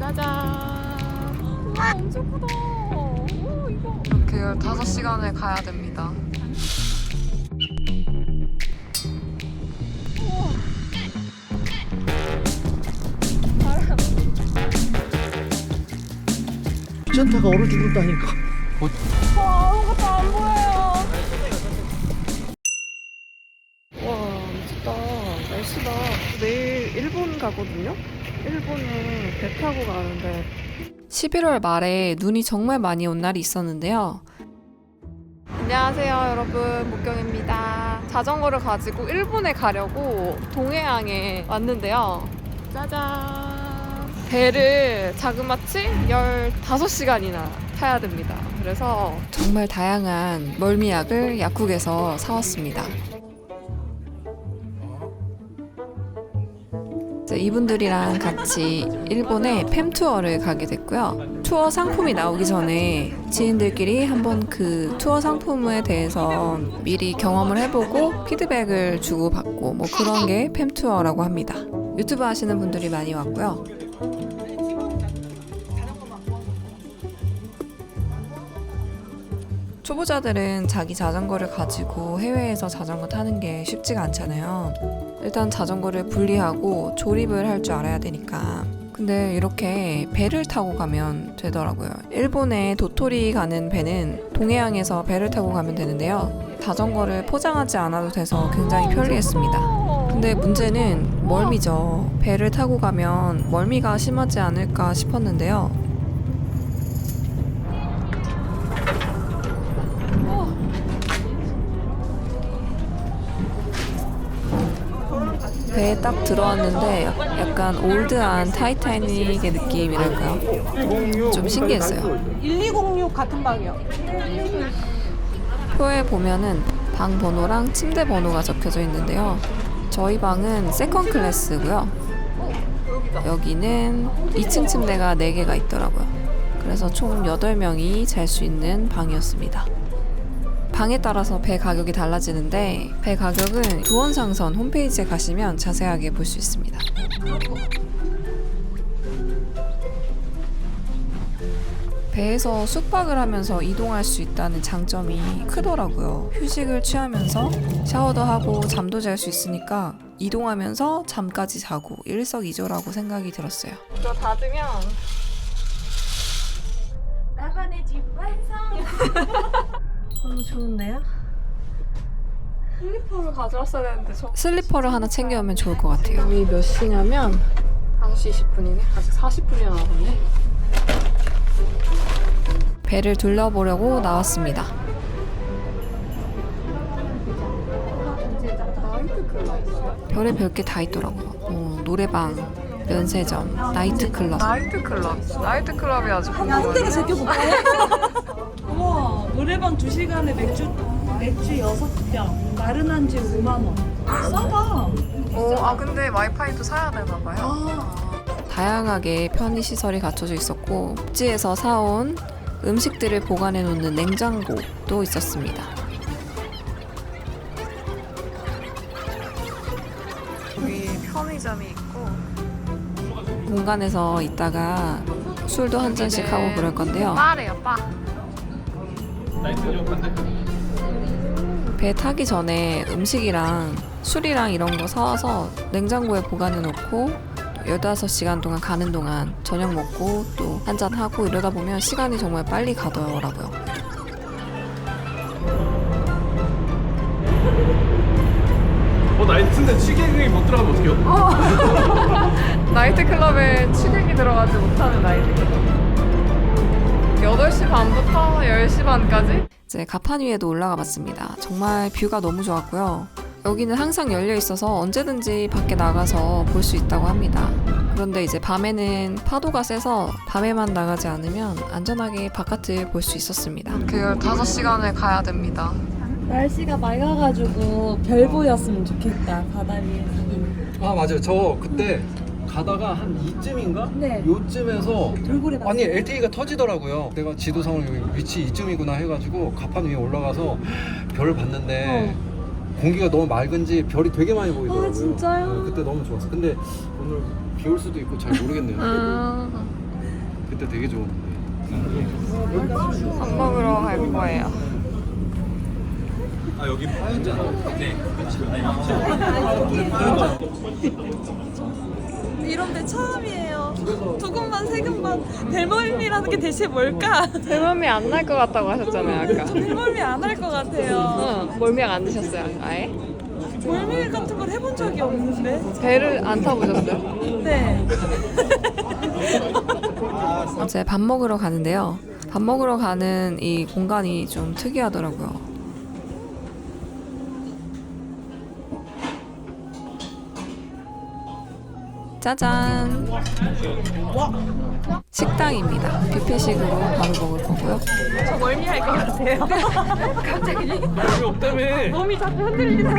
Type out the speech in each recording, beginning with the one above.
짜잔. 우와 엄청 크다. 오 이거. 이렇게 15시간을 가야 됩니다. 우와. 바람. 괜찮다가 얼어 죽는다니까. 와 아무것도 안 보여요. 와 미쳤다. 날씨가. 내일 일본 가거든요. 일본에 배 타고 가는데 11월 말에 눈이 정말 많이 온 날이 있었는데요. 안녕하세요 여러분, 목경입니다. 자전거를 가지고 일본에 가려고 동해항에 왔는데요. 짜잔. 배를 자그마치 15시간이나 타야 됩니다. 그래서 정말 다양한 멀미약을 약국에서 사왔습니다. 이분들이랑 같이 일본에 팸 투어를 가게 됐고요. 투어 상품이 나오기 전에 지인들끼리 한번 그 투어 상품에 대해서 미리 경험을 해보고 피드백을 주고받고 뭐 그런 게 팸 투어라고 합니다. 유튜브 하시는 분들이 많이 왔고요. 초보자들은 자기 자전거를 가지고 해외에서 자전거 타는 게 쉽지가 않잖아요. 일단 자전거를 분리하고 조립을 할 줄 알아야 되니까. 근데 이렇게 배를 타고 가면 되더라고요. 일본에 도토리 가는 배는 동해항에서 배를 타고 가면 되는데요. 자전거를 포장하지 않아도 돼서 굉장히 편리했습니다. 근데 문제는 멀미죠. 배를 타고 가면 멀미가 심하지 않을까 싶었는데요. 배에 딱 들어왔는데 약간 올드한 타이타닉의 느낌이랄까요? 좀 신기했어요. 1206 같은 방이요. 표에 보면은 방 번호랑 침대 번호가 적혀져 있는데요. 저희 방은 세컨 클래스고요. 여기는 2층 침대가 4개가 있더라고요. 그래서 총 8명이 잘 수 있는 방이었습니다. 방에 따라서 배 가격이 달라지는데 배 가격은 두원상선 홈페이지에 가시면 자세하게 볼 수 있습니다. 배에서 숙박을 하면서 이동할 수 있다는 장점이 크더라고요. 휴식을 취하면서 샤워도 하고 잠도 잘 수 있으니까 이동하면서 잠까지 자고 일석이조라고 생각이 들었어요. 이거 닫으면 나만의 집 완성! 너무 좋은데요? 슬리퍼를 가져왔어야 되는데 슬리퍼를 하나 챙겨오면 좋을 것 같아요. 지금이 몇 시냐면 5시 20분이네. 아직 40분이나 남았네. 배를 둘러보려고 나왔습니다. 별의별 게 다 있더라고요. 노래방, 면세점, 나이트클럽. 나이트클럽이 아주 궁금해요. 제껴볼까요? 어머, 노래방 2시간에 맥주 6병, 마른 안주 5만원. 싸다. 근데 와이파이도 사야 되나 봐요. 다양하게 편의시설이 갖춰져 있었고 복지에서 사온 음식들을 보관해 놓는 냉장고도 있었습니다. 여기 편의점이 있고 공간에서 있다가 술도 한 잔씩 하고 그럴 건데요. 바래요, 바. 배 타기 전에 음식이랑 술이랑 이런 거 사와서 냉장고에 보관해 놓고 15시간 동안 가는 동안 저녁 먹고 또 한잔 하고 이러다 보면 시간이 정말 빨리 가더라고요. 나이트인데 취객이 못 들어가면 어떡해요? 나이트클럽에 취객이 들어가지 못하는 나이트클럽. 8시 반부터 10시 반까지 이제 가판 위에도 올라가 봤습니다. 정말 뷰가 너무 좋았고요. 여기는 항상 열려 있어서 언제든지 밖에 나가서 볼 수 있다고 합니다. 그런데 이제 밤에는 파도가 세서 밤에만 나가지 않으면 안전하게 바깥을 볼 수 있었습니다. 이렇게 15시간을 가야 됩니다. 날씨가 맑아가지고 별 보였으면 좋겠다, 바다 위에서. 아 맞아요. 저 그때 가다가 한 이쯤인가? 네. 요쯤에서 돌고래 봤어요. 아니 LTE가 터지더라고요. 내가 지도상으로 여기 위치 이쯤이구나 해가지고 가판 위에 올라가서 별을 봤는데 공기가 너무 맑은지 별이 되게 많이 보이더라고요. 아, 진짜요? 네, 그때 너무 좋았어. 근데 오늘 비 올 수도 있고 잘 모르겠네요. 되게 좋은데. 밥 먹으러 갈 거예요. 아 여기 파였잖아. 네. 이런 데 처음이에요. 두 군만 세 군만 벨멀미라는 게 대체 뭘까? 대멀미 안 날 것 같다고 하셨잖아요 아까. 벨멀미 안 할 것 같아요. 멀미약 안 드셨어요 아예? 멀미 같은 걸 해본 적이 없는데. 배를 안 타보셨어요? 네. 어제 밥 먹으러 가는데요. 밥 먹으러 가는 이 공간이 좀 특이하더라고요. 짜잔! 식당입니다. 뷔페식으로 밥을 먹을 거고요. 저 멀미할 것 같아요. 갑자기 여기 없다며. 몸이 자꾸 흔들리네.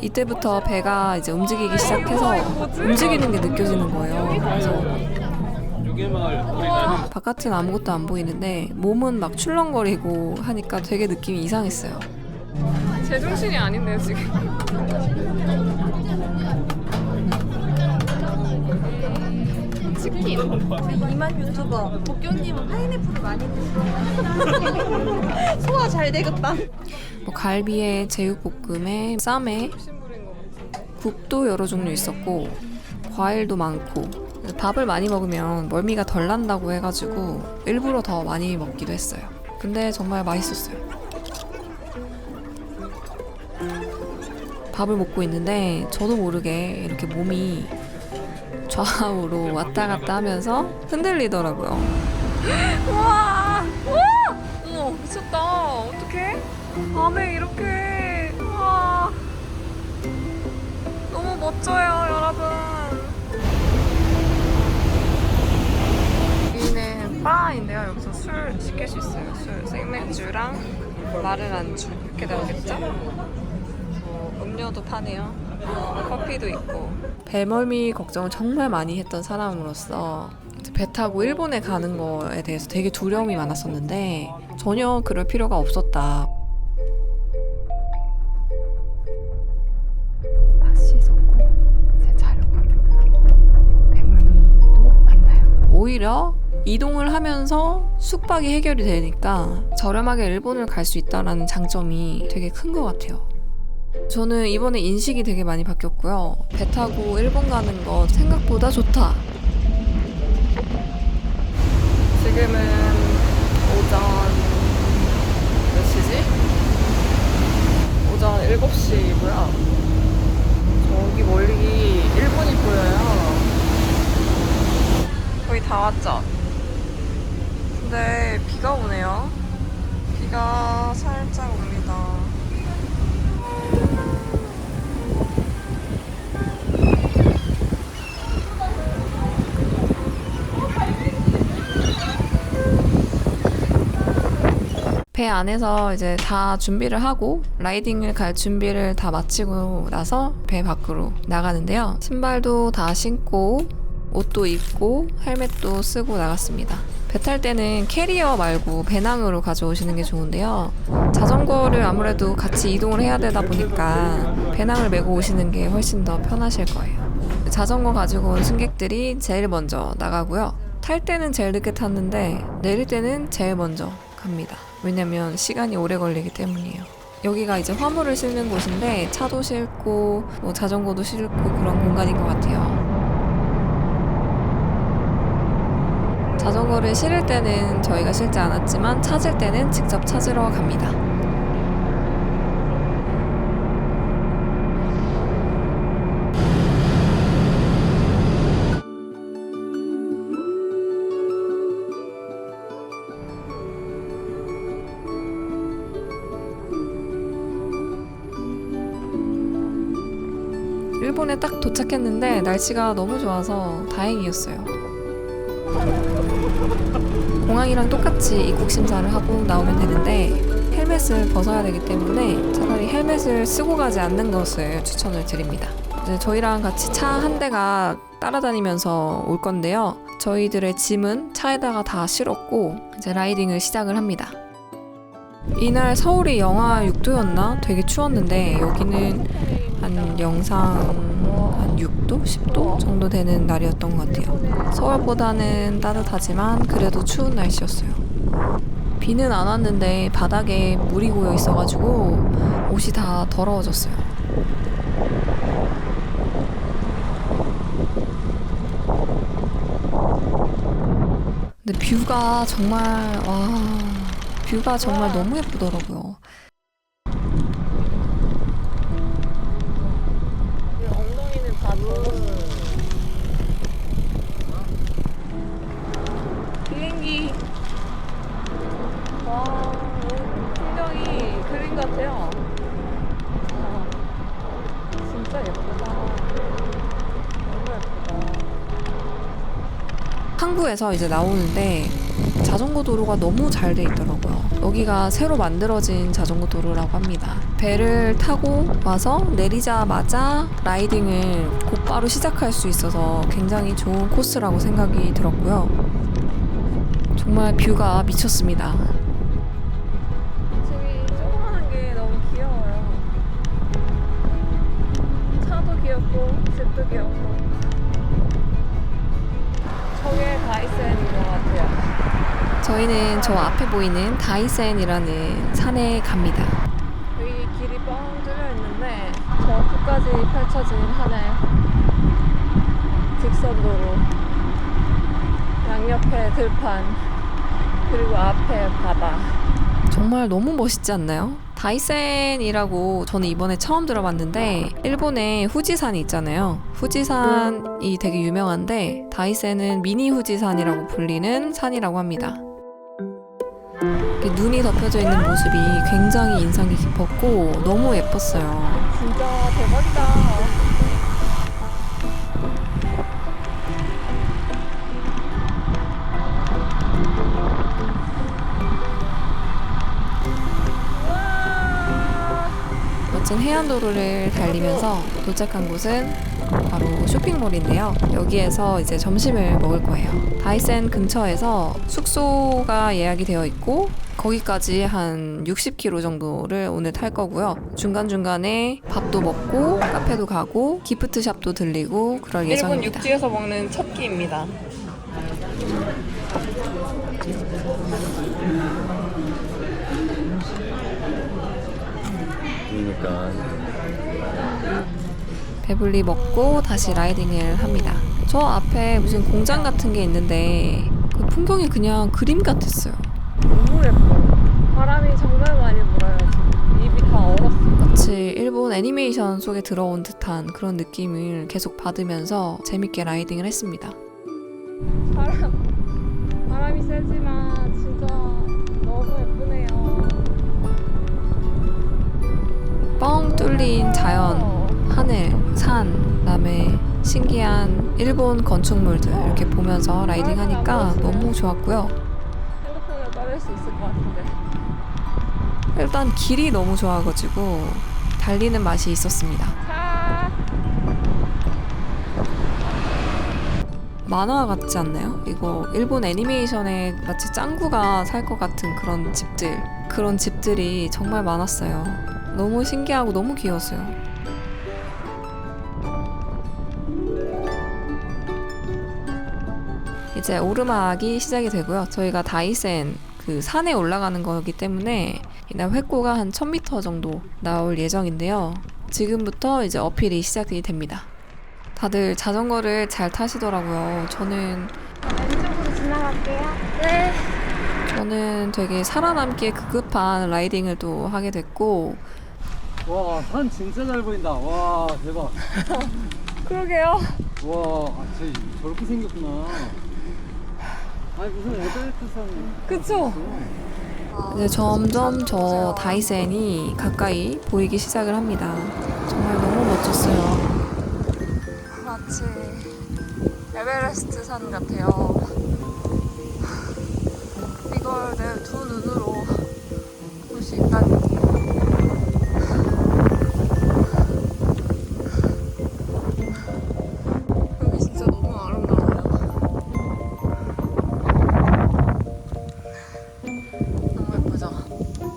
이때부터 배가 이제 움직이기 시작해서 움직이는 게 느껴지는 거예요. 그래서 바깥은 아무것도 안 보이는데 몸은 막 출렁거리고 하니까 되게 느낌이 이상했어요. 제정신이 아닌데요 지금. 치킨. 이만 유튜버 복경님은 파인애플을 많이 드시고 소화 잘 되겠다. 뭐 갈비에 제육볶음에 쌈에 국도 여러 종류 있었고 과일도 많고 밥을 많이 먹으면 멀미가 덜 난다고 해가지고 일부러 더 많이 먹기도 했어요. 근데 정말 맛있었어요. 밥을 먹고 있는데 저도 모르게 이렇게 몸이 좌우로 왔다 갔다 하면서 흔들리더라고요. 우와! 우와! 어머 미쳤다. 어떡해? 밤에 이렇게 우와 너무 멋져요 여러분. 여기는 바인데요. 여기서 술 시킬 수 있어요. 술 생맥주랑 마른 안주 이렇게 나오겠죠? 음료도 파네요. 커피도 있고. 배멀미 걱정을 정말 많이 했던 사람으로서 배 타고 일본에 가는 거에 대해서 되게 두려움이 많았었는데 전혀 그럴 필요가 없었다. 다 씻었고 이제 자려고 합니다. 배멀미도 안 나요. 오히려 이동을 하면서 숙박이 해결이 되니까 저렴하게 일본을 갈 수 있다는 장점이 되게 큰 것 같아요. 저는 이번에 인식이 되게 많이 바뀌었고요. 배 타고 일본 가는 거 생각보다 좋다. 지금은 오전 몇 시지? 오전 7시고요. 저기 멀리 일본이 보여요. 거의 다 왔죠? 근데 비가 오네요. 비가 살짝 옵니다. 배 안에서 이제 다 준비를 하고 라이딩을 갈 준비를 다 마치고 나서 배 밖으로 나가는데요. 신발도 다 신고 옷도 입고 헬멧도 쓰고 나갔습니다. 배 탈 때는 캐리어 말고 배낭으로 가져오시는 게 좋은데요. 자전거를 아무래도 같이 이동을 해야 되다 보니까 배낭을 메고 오시는 게 훨씬 더 편하실 거예요. 자전거 가지고 온 승객들이 제일 먼저 나가고요. 탈 때는 제일 늦게 탔는데 내릴 때는 제일 먼저 갑니다. 왜냐면 시간이 오래 걸리기 때문이에요. 여기가 이제 화물을 싣는 곳인데 차도 싣고 뭐 자전거도 싣고 그런 공간인 것 같아요. 자전거를 실을 때는 저희가 실지 않았지만 찾을 때는 직접 찾으러 갑니다. 일본에 딱 도착했는데 날씨가 너무 좋아서 다행이었어요. 공항이랑 똑같이 입국 심사를 하고 나오면 되는데 헬멧을 벗어야 되기 때문에 차라리 헬멧을 쓰고 가지 않는 것을 추천을 드립니다. 이제 저희랑 같이 차 한 대가 따라다니면서 올 건데요. 저희들의 짐은 차에다가 다 실었고 이제 라이딩을 시작을 합니다. 이날 서울이 영하 6도였나? 되게 추웠는데 여기는 한 영상 한 한 6도? 10도 정도 되는 날이었던 것 같아요. 서울보다는 따뜻하지만 그래도 추운 날씨였어요. 비는 안 왔는데 바닥에 물이 고여 있어가지고 옷이 다 더러워졌어요. 근데 뷰가 정말 뷰가 정말 너무 예쁘더라고요. 엉덩이는 비행기. 와, 풍경이 그림 같아요. 진짜 예쁘다. 너무 예쁘다. 항구에서 이제 나오는데 자전거 도로가 너무 잘 돼 있더라고요. 여기가 새로 만들어진 자전거 도로라고 합니다. 배를 타고 와서 내리자마자 라이딩을 곧바로 시작할 수 있어서 굉장히 좋은 코스라고 생각이 들었고요. 정말 뷰가 미쳤습니다. 집이 조그마한 게 너무 귀여워요. 차도 귀엽고 집도 귀엽고. 저게 다이센인 것 같아요. 저희는 저 앞에 보이는 다이센이라는 산에 갑니다. 여기 길이 뻥 뚫려 있는데 저 끝까지 펼쳐진 하늘, 직선도로, 양옆에 들판, 그리고 앞에 바다. 정말 너무 멋있지 않나요? 다이센이라고 저는 이번에 처음 들어봤는데 일본에 후지산이 있잖아요. 후지산이 되게 유명한데 다이센은 미니 후지산이라고 불리는 산이라고 합니다. 이렇게 눈이 덮여져 있는 모습이 굉장히 인상이 깊었고 너무 예뻤어요. 진짜 대박이다. 멋진 해안도로를 달리면서 도착한 곳은 바로 쇼핑몰인데요. 여기에서 이제 점심을 먹을 거예요. 다이센 근처에서 숙소가 예약이 되어 있고 거기까지 한 60km 정도를 오늘 탈 거고요. 중간중간에 밥도 먹고 카페도 가고 기프트샵도 들리고 그럴 예정입니다. 일본 육지에서 먹는 첫 끼입니다. 그러니까 배불리 먹고 다시 라이딩을 합니다. 저 앞에 무슨 공장 같은 게 있는데 그 풍경이 그냥 그림 같았어요. 너무 예뻐. 바람이 정말 많이 불어요. 지금 입이 다 얼었어. 마치 일본 애니메이션 속에 들어온 듯한 그런 느낌을 계속 받으면서 재밌게 라이딩을 했습니다. 바람이 세지만 진짜 너무 예쁘네요. 뻥 뚫린 자연, 하늘, 산, 그다음에 신기한 일본 건축물들 이렇게 보면서 라이딩하니까 너무 좋았고요. 핸드폰을 꺼낼 수 있을 것 같은데. 일단 길이 너무 좋아가지고 달리는 맛이 있었습니다. 차. 만화 같지 않나요? 이거 일본 애니메이션에 마치 짱구가 살 것 같은 그런 집들이 정말 많았어요. 너무 신기하고 너무 귀여웠어요. 이제 오르막이 시작이 되고요. 저희가 다이센 그 산에 올라가는 거기 때문에 이날 획고가 한 1000m 정도 나올 예정인데요. 지금부터 이제 어필이 시작이 됩니다. 다들 자전거를 잘 타시더라고요. 저는 왼쪽으로 지나갈게요. 네. 저는 되게 살아남기에 급급한 라이딩을 또 하게 됐고 와, 산 진짜 잘 보인다. 와, 대박. 그러게요. 와, 저렇게 생겼구나. 아니 무슨 에베레스트산. 그쵸? 이제 점점 저 다이센이 가까이 보이기 시작을 합니다. 정말 너무 멋졌어요. 마치 에베레스트 산 같아요. 이걸 내 두 눈으로 볼 수 있다니. 여기 진짜 너무 아름다워요. 너무 예쁘죠?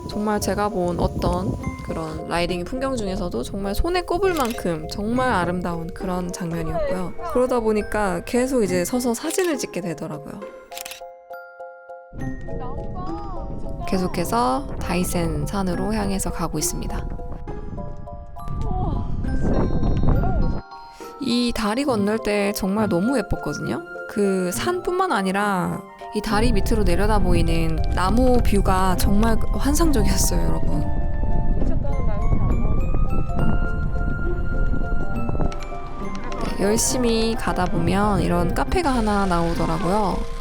정말 제가 본 어떤 그런 라이딩 풍경 중에서도 정말 손에 꼽을 만큼 정말 아름다운 그런 장면이었고요. 그러다 보니까 계속 이제 서서 사진을 찍게 되더라고요. 계속해서 다이센 산으로 향해서 가고 있습니다. 이 다리 건널 때 정말 너무 예뻤거든요. 그 산뿐만 아니라 이 다리 밑으로 내려다 보이는 나무 뷰가 정말 환상적이었어요, 여러분. 네, 열심히 가다 보면 이런 카페가 하나 나오더라고요.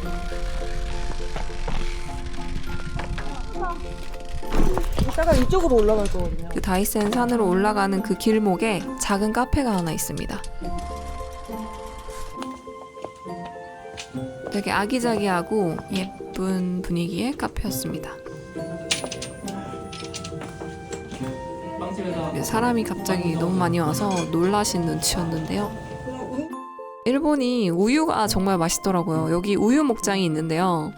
이따가 이쪽으로 올라갈 거거든요. 그 다이센 산으로 올라가는 그 길목에 작은 카페가 하나 있습니다. 되게 아기자기하고 예쁜 분위기의 카페였습니다. 사람이 갑자기 너무 많이 와서 놀라신 눈치였는데요. 일본이 우유가 정말 맛있더라고요. 여기 우유 목장이 있는데요.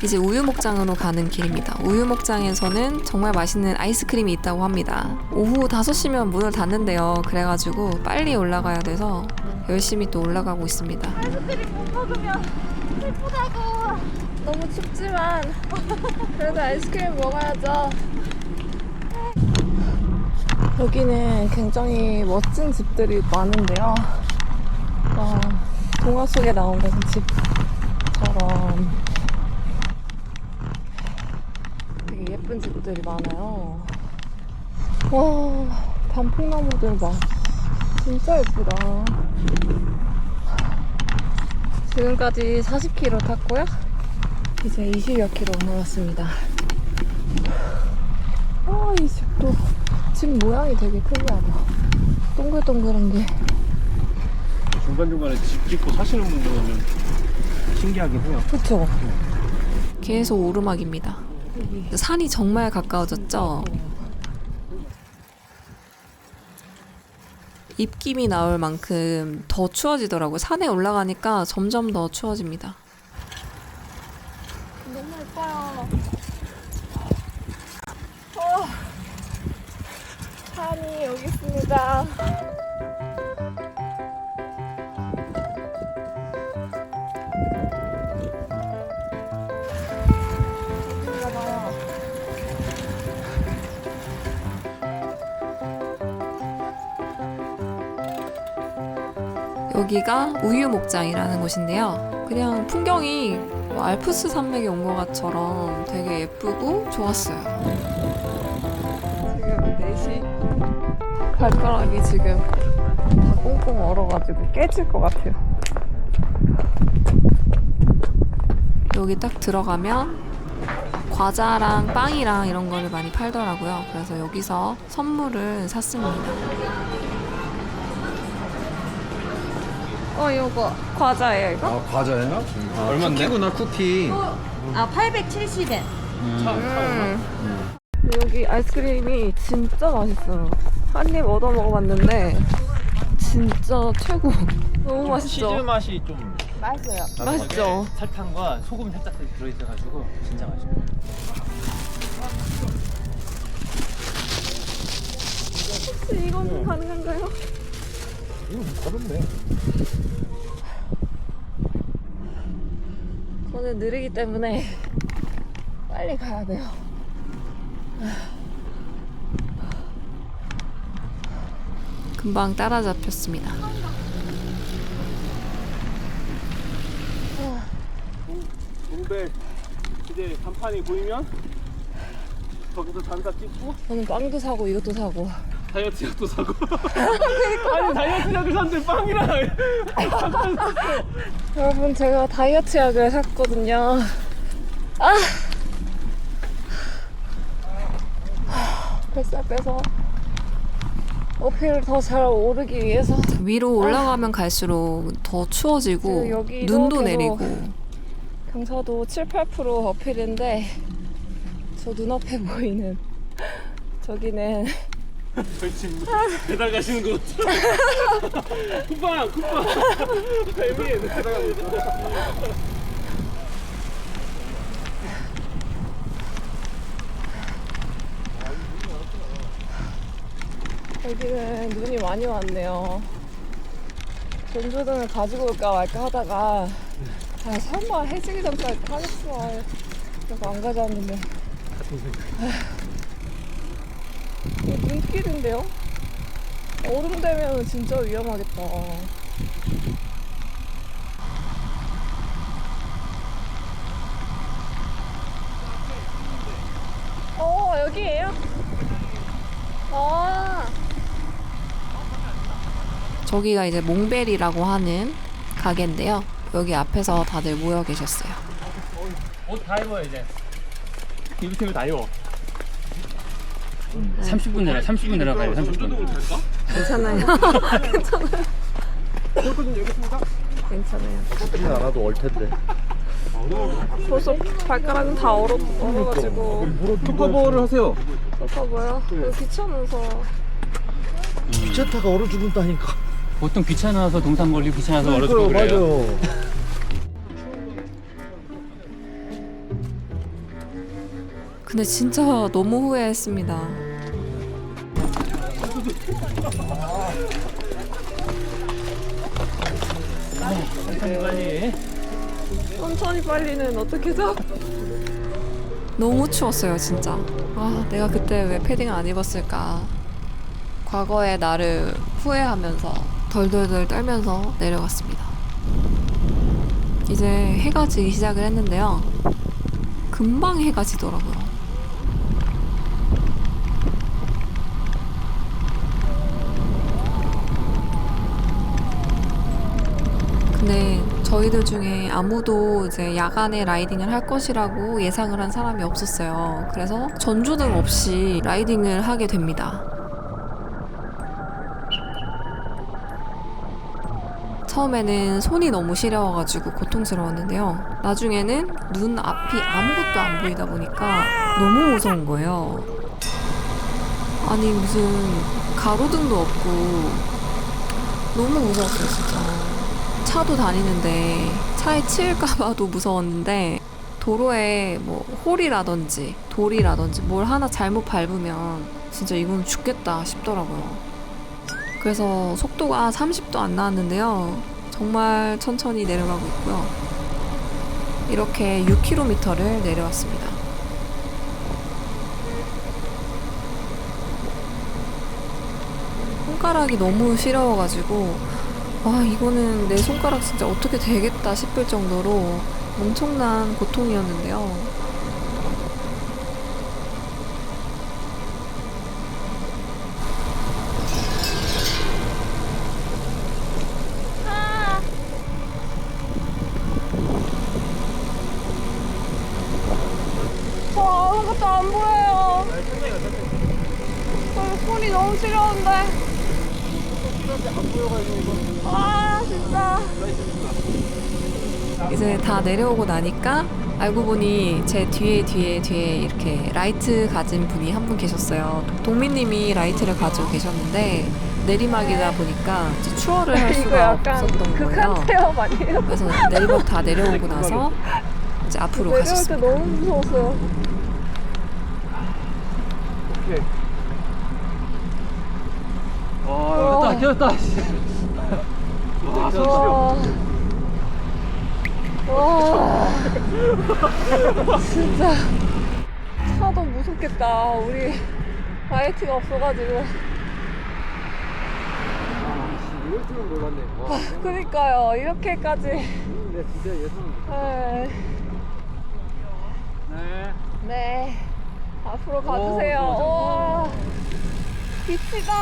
이제 우유 목장으로 가는 길입니다. 우유 목장에서는 정말 맛있는 아이스크림이 있다고 합니다. 오후 5시면 문을 닫는데요. 그래가지고 빨리 올라가야 돼서 열심히 또 올라가고 있습니다. 아이스크림 못 먹으면 슬프다고. 너무 춥지만 그래도 아이스크림 먹어야죠. 여기는 굉장히 멋진 집들이 많은데요. 동화 속에 나오는 집처럼 되게 예쁜 집들이 많아요. 와, 단풍나무들 봐. 진짜 예쁘다. 지금까지 40km 탔고요. 이제 20여 킬로 남았습니다. 이 집도 집 모양이 되게 특이하다. 동글동글한 게. 중간중간에 집 짓고 사시는 분들은 신기하긴 해요. 그쵸? 계속 오르막입니다. 산이 정말 가까워졌죠? 입김이 나올 만큼 더 추워지더라고요. 산에 올라가니까 점점 더 추워집니다. 너무 예뻐요. 산이 여기 있습니다. 여기가 우유 목장이라는 곳인데요. 그냥 풍경이 알프스 산맥에 온 것 것처럼 되게 예쁘고 좋았어요. 지금 4시 발가락이 지금 다 꽁꽁 얼어가지고 깨질 것 같아요. 여기 딱 들어가면 과자랑 빵이랑 이런 거를 많이 팔더라고요. 그래서 여기서 선물을 샀습니다. 이거 과자예요, 이거? 과자예요? 얼만데? 쿠키구나, 쿠키. 870엔. 근데 여기 아이스크림이 진짜 맛있어요. 한 입 얻어 먹어봤는데 진짜 최고. 너무 맛있죠? 치즈 맛이 좀 맛있어요. 맛있죠? 설탕과 소금 살짝 들어있어가지고 진짜 맛있어요. 혹시 이건 가능한가요? 이거 가볍네. 저는 느리기 때문에 빨리 가야 돼요. 금방 따라잡혔습니다. 근데 이제 간판이 보이면 거기서 잠깐 찍고 저는 빵도 사고 이것도 사고. 다이어트 약도 사고. 아니 다이어트 약을 샀는데 빵이랑 여러분, 제가 다이어트 약을 샀거든요. 뱃살 빼서 어필을 더 잘 오르기 위해서. 위로 올라가면 갈수록 더 추워지고 여기도 눈도 계속 내리고. 경사도 7, 8% 어필인데 저 눈앞에 보이는 저기는 저희 지금 배달 가시는 거 같아. 쿠팡 애미에 배달 가는 거. 여기는 눈이 많이 왔네요. 전조등을 가지고 올까 말까 하다가 설마 해지기 전까지 하겠어. 그래서 안 가져왔는데. 이거 눈길인데요? 얼음 되면 진짜 위험하겠다. 여기에요? 저기가 이제 몽벨이라고 하는 가게인데요. 여기 앞에서 다들 모여 계셨어요. 옷 다 입어 이제. 입으시면 다 입어. 30분 내려가요. 30분. 괜찮아요. 괜찮아요. 괜찮아요. 춥진 않아도 얼 텐데. 벌써 발가락은 다 얼어가지고. 투커버를 하세요. 뭐야? 귀찮아서. 귀찮다가 얼어 죽는다니까. 보통 귀찮아서 동상 걸리고 귀찮아서 얼어 죽고 그래요. 맞아요. 근데 진짜 너무 후회했습니다. 빨리. 천천히 빨리는 어떻게죠? 너무 추웠어요, 진짜. 아, 내가 그때 왜 패딩을 안 입었을까. 과거의 나를 후회하면서 덜덜덜 떨면서 내려갔습니다. 이제 해가 지기 시작을 했는데요. 금방 해가 지더라고요. 근데 저희들 중에 아무도 이제 야간에 라이딩을 할 것이라고 예상을 한 사람이 없었어요. 그래서 전조등 없이 라이딩을 하게 됩니다. 처음에는 손이 너무 시려워가지고 고통스러웠는데요. 나중에는 눈 앞이 아무것도 안 보이다 보니까 너무 무서운 거예요. 아니 무슨 가로등도 없고 너무 무서웠어요 진짜. 차도 다니는데 차에 치일까봐도 무서웠는데 도로에 뭐 홀이라든지 돌이라든지 뭘 하나 잘못 밟으면 진짜 이건 죽겠다 싶더라고요. 그래서 속도가 30도 안 나왔는데요. 정말 천천히 내려가고 있고요. 이렇게 6km를 내려왔습니다. 손가락이 너무 시려워가지고 이거는 내 손가락 진짜 어떻게 되겠다 싶을 정도로 엄청난 고통이었는데요. 저 아무것도 안 보여요. 손이 너무 시려운데. 진짜. 이제 다 내려오고 나니까 알고 보니 제 뒤에 이렇게 라이트 가진 분이 한 분 계셨어요. 동민님이 라이트를 가지고 계셨는데 내리막이다 보니까 이제 추월을 할 수가 없었던 거예요. 체험 아니에요? 그래서 내리막 다 내려오고 나서 이제 앞으로 가셨습니다. 내려올 때 너무 무서웠어요. 오케이. 와, 켰다. 와, 진짜 차도 무섭겠다. 우리 라이트가 없어가지고. 이럴 줄은 몰랐네. 와, 그니까요. 이렇게까지. 네, 진짜 예상. 네. 앞으로 가주세요. 와, 빛이다.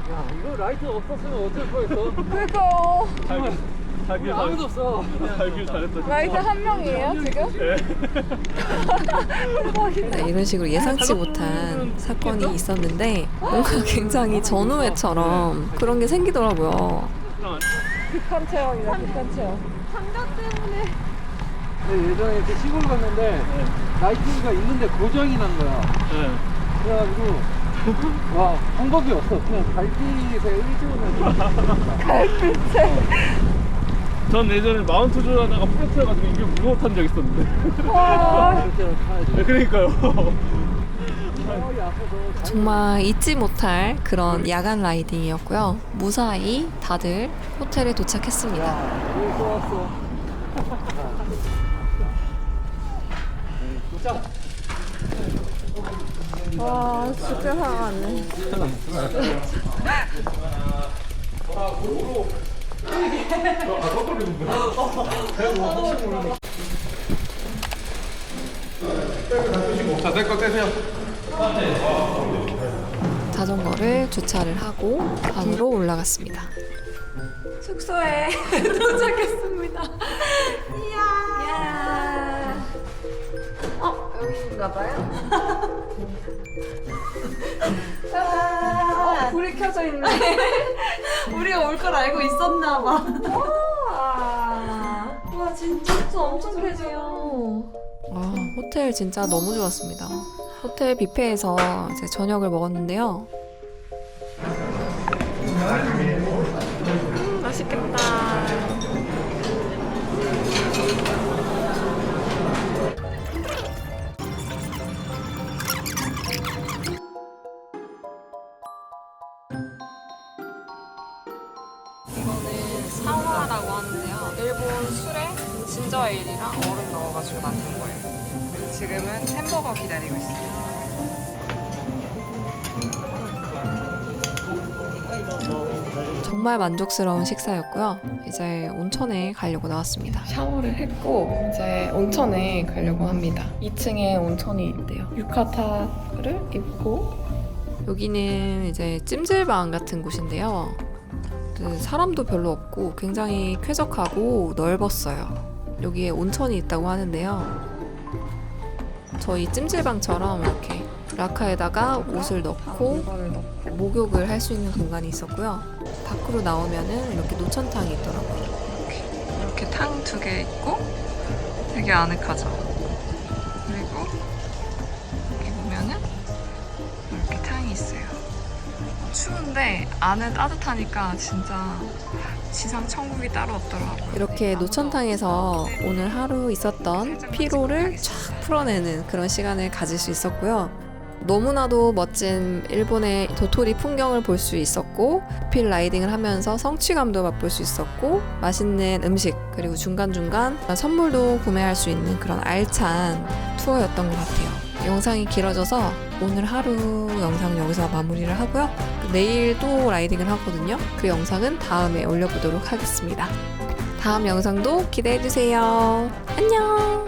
야, 이거 라이트 없었으면 어쩔 뻔했어. 그니까요. 아무도 없어. 알길 잘했다. 라이트 한 명이에요, 지금? 네, 이런 식으로 예상치 못한 사건이 있었는데 뭔가 굉장히 전우회처럼 그런 게 생기더라고요. 극한 체험이다, 극한 체험. 장갑 때문에. 네, 예전에 이렇게 시골 갔는데 라이트가 있는데 고장이 난 거야. 그래가지고 와, 방법이 없어. 그냥 달빛에 의지하면 달빛에. 전 예전에 마운트 조하다가 부러뜨려가지고 이게 무거워 탄 적 있었는데. 와. 이렇게 타야지. 네, 그러니까요. 정말 잊지 못할 그런 야간 라이딩이었고요. 무사히 다들 호텔에 도착했습니다. 여기 좋았어. 자, 와, 진짜 사랑하네. 자, 내 거 떼세요. 자전거를 주차를 하고 안으로 올라갔습니다. 숙소에 도착했습니다. 이야. 여기인가 봐요. 불이 켜져 있네. 우리가 올 걸 알고 있었나 봐. 와, 진짜 숙소 엄청 크네요. 호텔 진짜 너무 좋았습니다. 호텔 뷔페에서 이제 저녁을 먹었는데요. 맛있겠다. 이거는 사와라고 하는데요. 일본 술에 진저 에일이랑 얼음 넣어가지고 만든 거예요. 지금은 햄버거 기다리고 있어요. 정말 만족스러운 식사였고요. 이제 온천에 가려고 나왔습니다. 샤워를 했고 이제 온천에 가려고 합니다. 2층에 온천이 있대요. 유카타를 입고 여기는 이제 찜질방 같은 곳인데요. 사람도 별로 없고 굉장히 쾌적하고 넓었어요. 여기에 온천이 있다고 하는데요. 저희 찜질방처럼 이렇게 라카에다가 옷을 넣고 목욕을 할 수 있는 공간이 있었고요. 밖으로 나오면은 이렇게 노천탕이 있더라고요. 이렇게 탕 2개 있고 되게 아늑하죠. 그리고 여기 보면은 이렇게 탕이 있어요. 추운데 안은 따뜻하니까 진짜 지상 천국이 따로 없더라고요. 이렇게 노천탕에서 오늘 하루 있었던 피로를 쫙 풀어내는 그런 시간을 가질 수 있었고요. 너무나도 멋진 일본의 도토리 풍경을 볼 수 있었고 필 라이딩을 하면서 성취감도 맛볼 수 있었고 맛있는 음식 그리고 중간중간 선물도 구매할 수 있는 그런 알찬 투어였던 것 같아요. 영상이 길어져서 오늘 하루 영상 여기서 마무리를 하고요. 내일 또 라이딩을 하거든요. 그 영상은 다음에 올려보도록 하겠습니다. 다음 영상도 기대해주세요. 안녕!